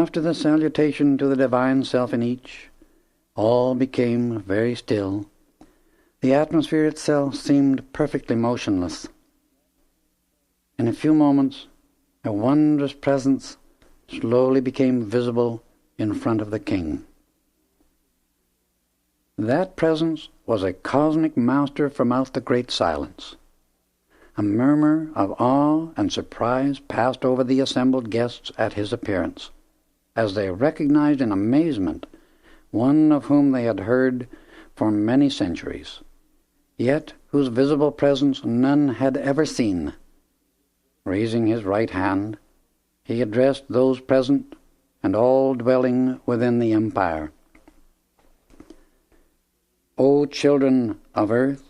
After the salutation to the divine self in each, all became very still. The atmosphere itself seemed perfectly motionless. In a few moments, a wondrous presence slowly became visible in front of the king. That presence was a cosmic master from out the great silence. A murmur of awe and surprise passed over the assembled guests at his appearance, as they recognized in amazement one of whom they had heard for many centuries, yet whose visible presence none had ever seen. Raising his right hand, he addressed those present and all dwelling within the empire. O children of earth,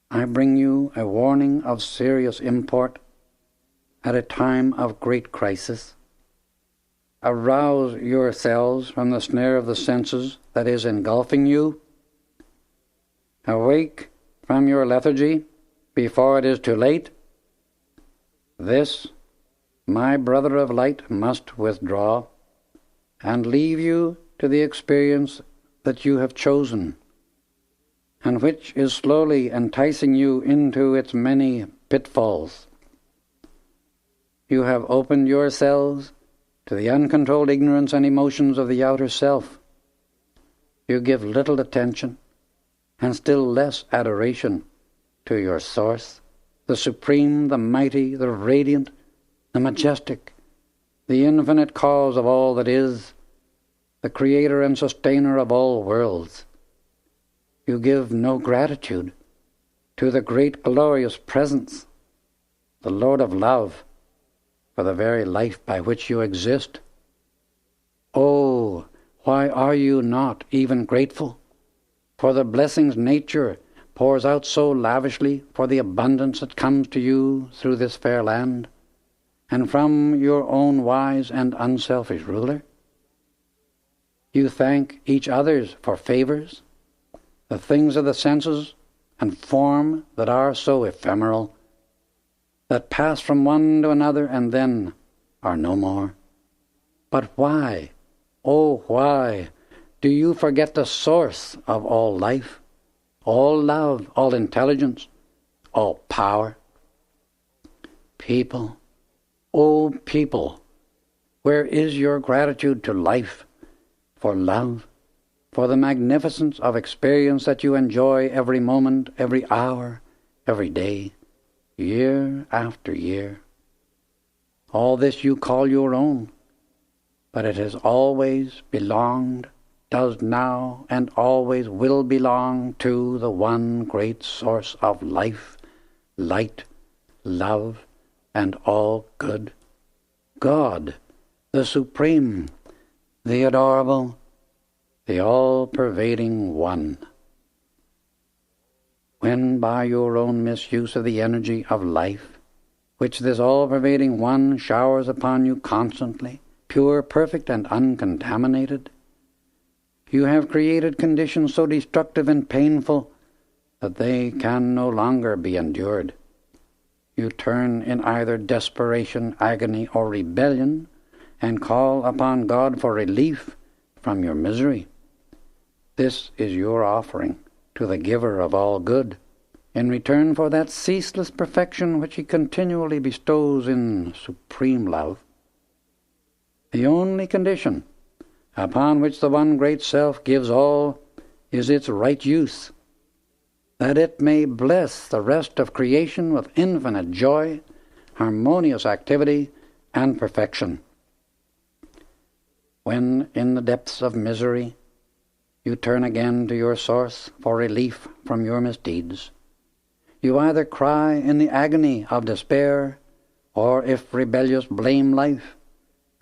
I bring you a warning of serious import at a time of great crisis. Arouse yourselves from the snare of the senses that is engulfing you. Awake from your lethargy before it is too late. This, my brother of light, must withdraw and leave you to the experience that you have chosen, and which is slowly enticing you into its many pitfalls. You have opened yourselves to the uncontrolled ignorance and emotions of the outer self. You give little attention, and still less adoration, to your source, the supreme, the mighty, the radiant, the majestic, the infinite cause of all that is, the creator and sustainer of all worlds. You give no gratitude to the great glorious presence, the Lord of love, for the very life by which you exist. Oh, why are you not even grateful for the blessings nature pours out so lavishly, for the abundance that comes to you through this fair land, and from your own wise and unselfish ruler? You thank each others for favors, the things of the senses and form that are so ephemeral, that pass from one to another and then are no more. But why, oh why, do you forget the source of all life, all love, all intelligence, all power? People, oh people, where is your gratitude to life, for love, for the magnificence of experience that you enjoy every moment, every hour, every day, year after year? All this you call your own, but it has always belonged, does now, and always will belong to the one great source of life, light, love, and all good, God, the Supreme, the Adorable, the all-pervading One. When by your own misuse of the energy of life, which this all-pervading One showers upon you constantly, pure, perfect, and uncontaminated, you have created conditions so destructive and painful that they can no longer be endured. You turn in either desperation, agony, or rebellion, and call upon God for relief from your misery. This is your offering to the giver of all good, in return for that ceaseless perfection which he continually bestows in supreme love. The only condition upon which the one great self gives all is its right use, that it may bless the rest of creation with infinite joy, harmonious activity, and perfection. When in the depths of misery you turn again to your source for relief from your misdeeds, you either cry in the agony of despair, or, if rebellious, blame life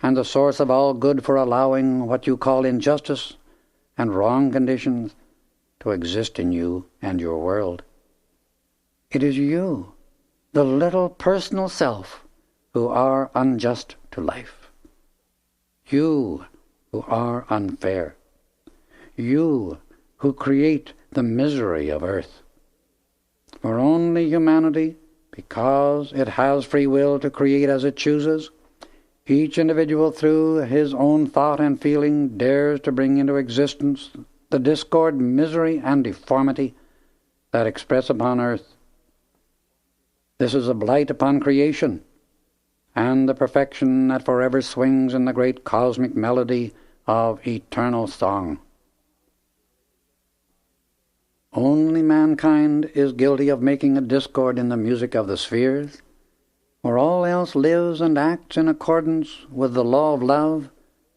and the source of all good for allowing what you call injustice and wrong conditions to exist in you and your world. It is you, the little personal self, who are unjust to life. You who are unfair. You who create the misery of earth. For only humanity, because it has free will to create as it chooses, Each individual through his own thought and feeling dares to bring into existence the discord, misery, and deformity that express upon earth. This is a blight upon creation, and the perfection that forever swings in the great cosmic melody of eternal song. Only mankind is guilty of making a discord in the music of the spheres, where all else lives and acts in accordance with the law of love,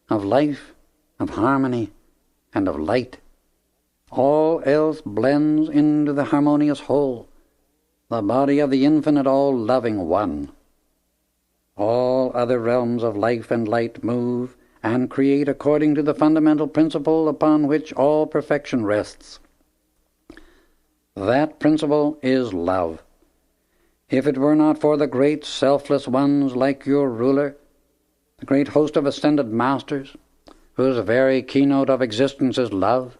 of life, of harmony, and of light. All else blends into the harmonious whole, the body of the infinite all-loving One. All other realms of life and light move and create according to the fundamental principle upon which all perfection rests. That principle is love. If it were not for the great selfless ones like your ruler, the great host of ascended masters, whose very keynote of existence is love,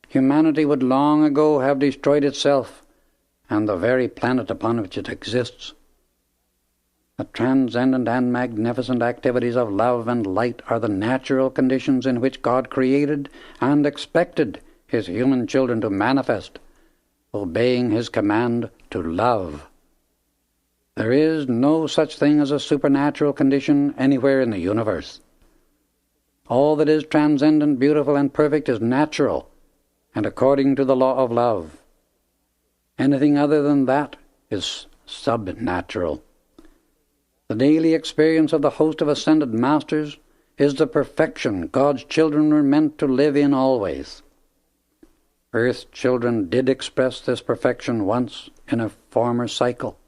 humanity would long ago have destroyed itself and the very planet upon which it exists. The transcendent and magnificent activities of love and light are the natural conditions in which God created and expected His human children to manifest, obeying His command to love. There is no such thing as a supernatural condition anywhere in the universe. All that is transcendent, beautiful, and perfect is natural and according to the law of love. Anything other than that is subnatural. The daily experience of the host of ascended masters is the perfection God's children were meant to live in always. Earth's children did express this perfection once in a former cycle,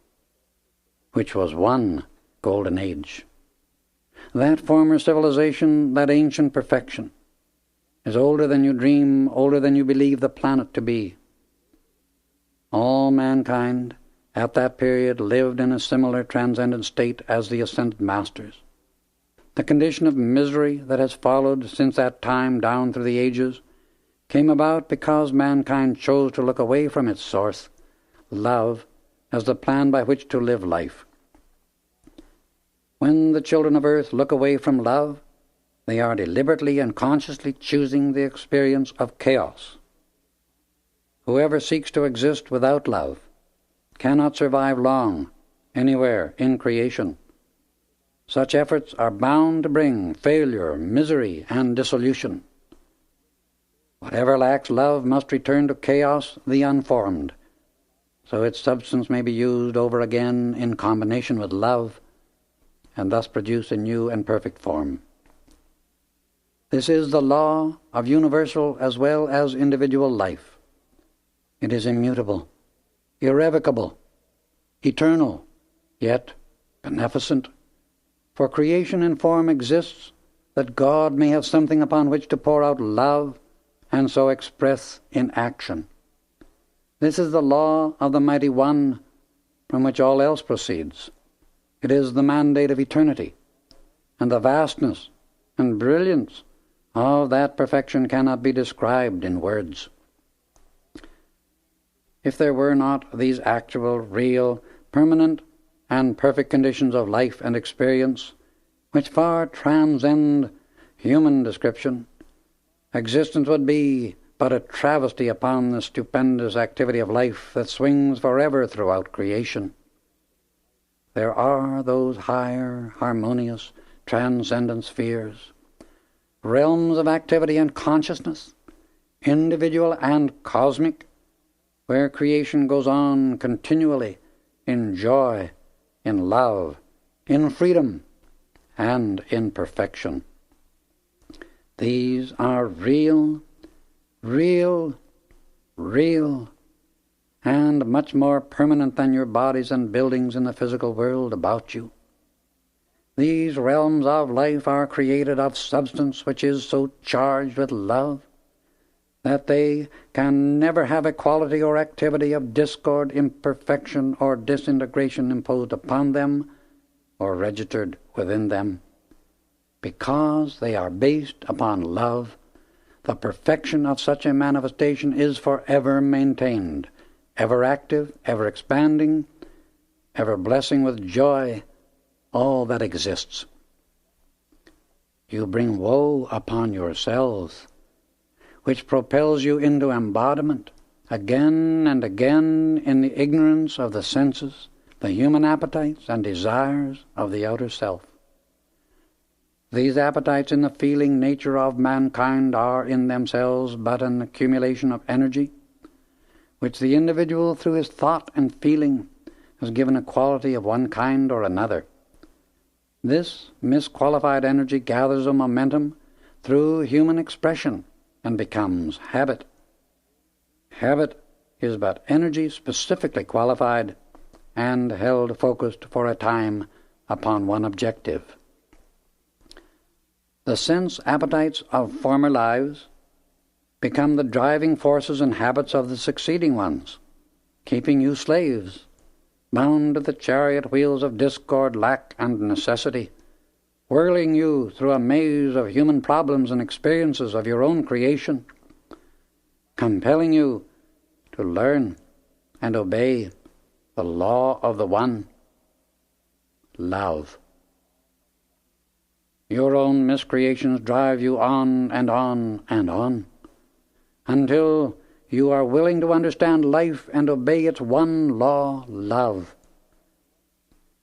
which was one golden age. That former civilization, that ancient perfection, is older than you dream, older than you believe the planet to be. All mankind at that period lived in a similar transcendent state as the ascended masters. The condition of misery that has followed since that time down through the ages came about because mankind chose to look away from its source, love, as the plan by which to live life. When the children of earth look away from love, they are deliberately and consciously choosing the experience of chaos. Whoever seeks to exist without love cannot survive long anywhere in creation. Such efforts are bound to bring failure, misery, and dissolution. Whatever lacks love must return to chaos, the unformed, so its substance may be used over again in combination with love, and thus produce a new and perfect form. This is the law of universal as well as individual life. It is immutable, irrevocable, eternal, yet beneficent. For creation in form exists that God may have something upon which to pour out love and so express in action. This is the law of the Mighty One from which all else proceeds. It is the mandate of eternity, and the vastness and brilliance of that perfection cannot be described in words. If there were not these actual, real, permanent, and perfect conditions of life and experience, which far transcend human description, existence would be but a travesty upon the stupendous activity of life that swings forever throughout creation. There are those higher, harmonious, transcendent spheres, realms of activity and consciousness, individual and cosmic, where creation goes on continually in joy, in love, in freedom, and in perfection. These are real, and much more permanent than your bodies and buildings in the physical world about you. These realms of life are created of substance which is so charged with love that they can never have a quality or activity of discord, imperfection, or disintegration imposed upon them or registered within them. Because they are based upon love, the perfection of such a manifestation is forever maintained, ever active, ever expanding, ever blessing with joy all that exists. you bring woe upon yourselves, which propels you into embodiment again and again in the ignorance of the senses, the human appetites and desires of the outer self. These appetites in the feeling nature of mankind are in themselves but an accumulation of energy, which the individual through his thought and feeling has given a quality of one kind or another. This misqualified energy gathers a momentum through human expression and becomes habit. Habit is but energy specifically qualified and held focused for a time upon one objective. The sense appetites of former lives become the driving forces and habits of the succeeding ones, keeping you slaves, bound to the chariot wheels of discord, lack, and necessity, whirling you through a maze of human problems and experiences of your own creation, compelling you to learn and obey the law of the one, love. Your own miscreations drive you on and on and on, until you are willing to understand life and obey its one law, love.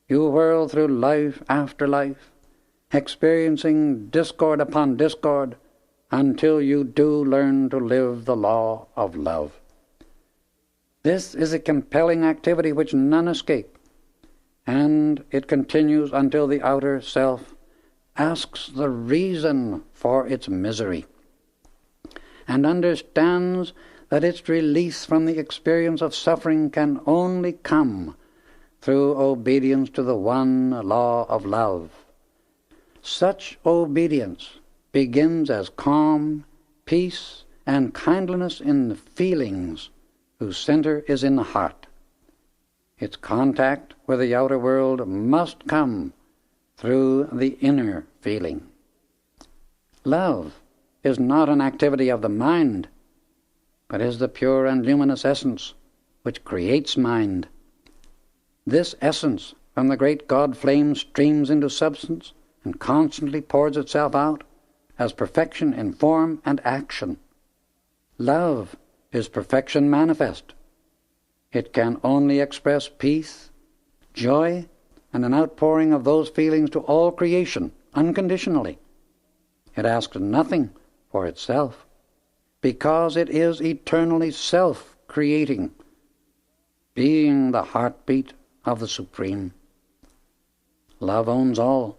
You whirl through life after life, experiencing discord upon discord, until you do learn to live the law of love. This is a compelling activity which none escape, and it continues until the outer self asks the reason for its misery, and understands that its release from the experience of suffering can only come through obedience to the one law of love. Such obedience begins as calm, peace, and kindliness in the feelings whose center is in the heart. Its contact with the outer world must come through the inner feeling. Love is not an activity of the mind, but is the pure and luminous essence which creates mind. This essence from the great God flame streams into substance and constantly pours itself out as perfection in form and action. Love is perfection manifest. It can only express peace, joy, and an outpouring of those feelings to all creation unconditionally. It asks nothing for itself, because it is eternally self-creating, being the heartbeat of the Supreme. Love owns all,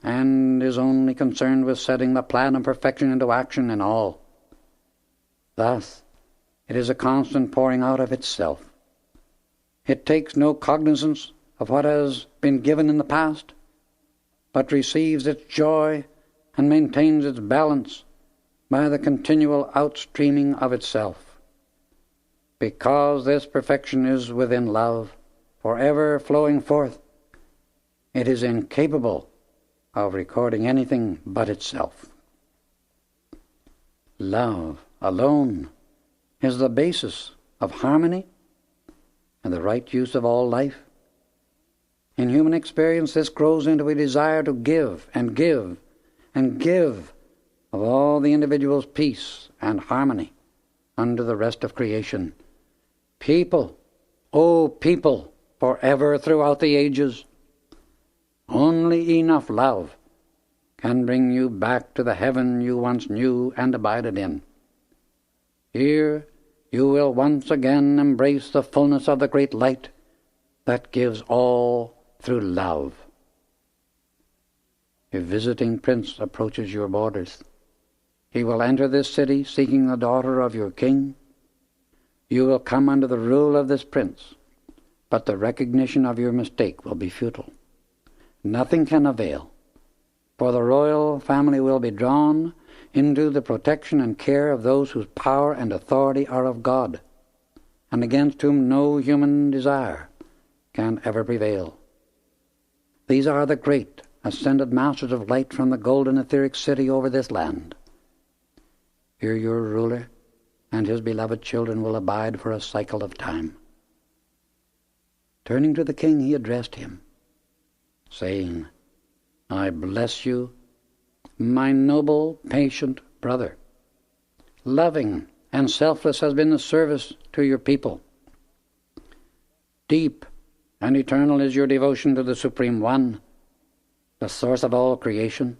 and is only concerned with setting the plan of perfection into action in all. Thus, it is a constant pouring out of itself. It takes no cognizance of what has been given in the past, but receives its joy and maintains its balance by the continual outstreaming of itself. Because this perfection is within love, forever flowing forth, it is incapable of recording anything but itself. Love alone is the basis of harmony and the right use of all life. In human experience, this grows into a desire to give and give and give of all the individual's peace and harmony under the rest of creation. People, oh people, forever throughout the ages, only enough love can bring you back to the heaven you once knew and abided in. Here you will once again embrace the fullness of the great light that gives all through love. A visiting prince approaches your borders. He will enter this city seeking the daughter of your king. You will come under the rule of this prince, but the recognition of your mistake will be futile. Nothing can avail, for the royal family will be drawn into the protection and care of those whose power and authority are of God, and against whom no human desire can ever prevail. These are the great ascended masters of light from the golden etheric city over this land. Here your ruler and his beloved children will abide for a cycle of time. Turning to the king, he addressed him, saying, I bless you my noble, patient brother. Loving and selfless has been the service to your people. Deep and eternal is your devotion to the Supreme One, the source of all creation.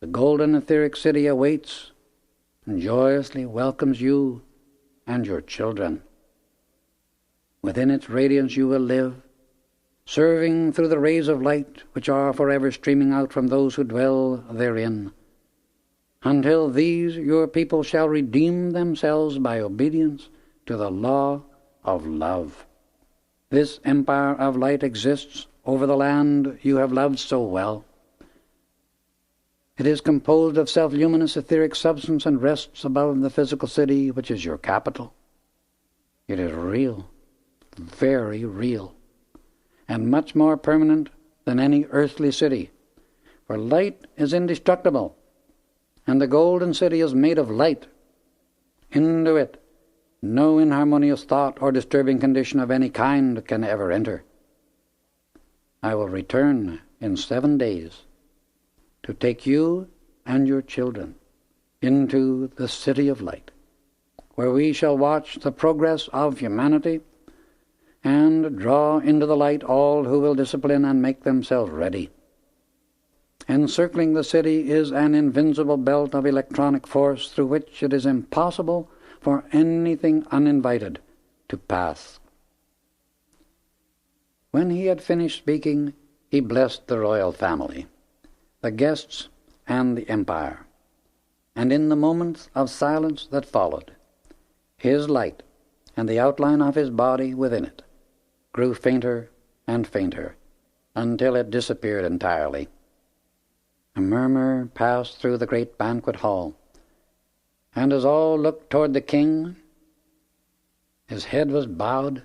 The golden etheric city awaits and joyously welcomes you and your children. Within its radiance you will live, serving through the rays of light which are forever streaming out from those who dwell therein, until these your people shall redeem themselves by obedience to the law of love. This empire of light exists over the land you have loved so well. It is composed of self-luminous etheric substance and rests above the physical city which is your capital. It is real, very real, and much more permanent than any earthly city, for light is indestructible, and the golden city is made of light. Into it no inharmonious thought or disturbing condition of any kind can ever enter. I will return in 7 days to take you and your children into the city of light, where we shall watch the progress of humanity and draw into the light all who will discipline and make themselves ready. Encircling the city is an invincible belt of electronic force through which it is impossible for anything uninvited to pass. When he had finished speaking, he blessed the royal family, the guests, and the empire. And in the moments of silence that followed, his light and the outline of his body within it grew fainter and fainter until it disappeared entirely. A murmur passed through the great banquet hall, and as all looked toward the king, his head was bowed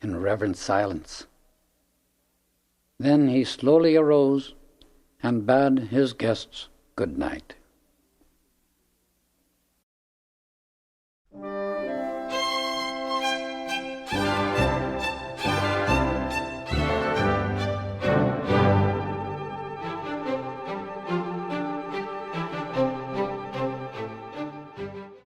in reverent silence. Then he slowly arose and bade his guests good night.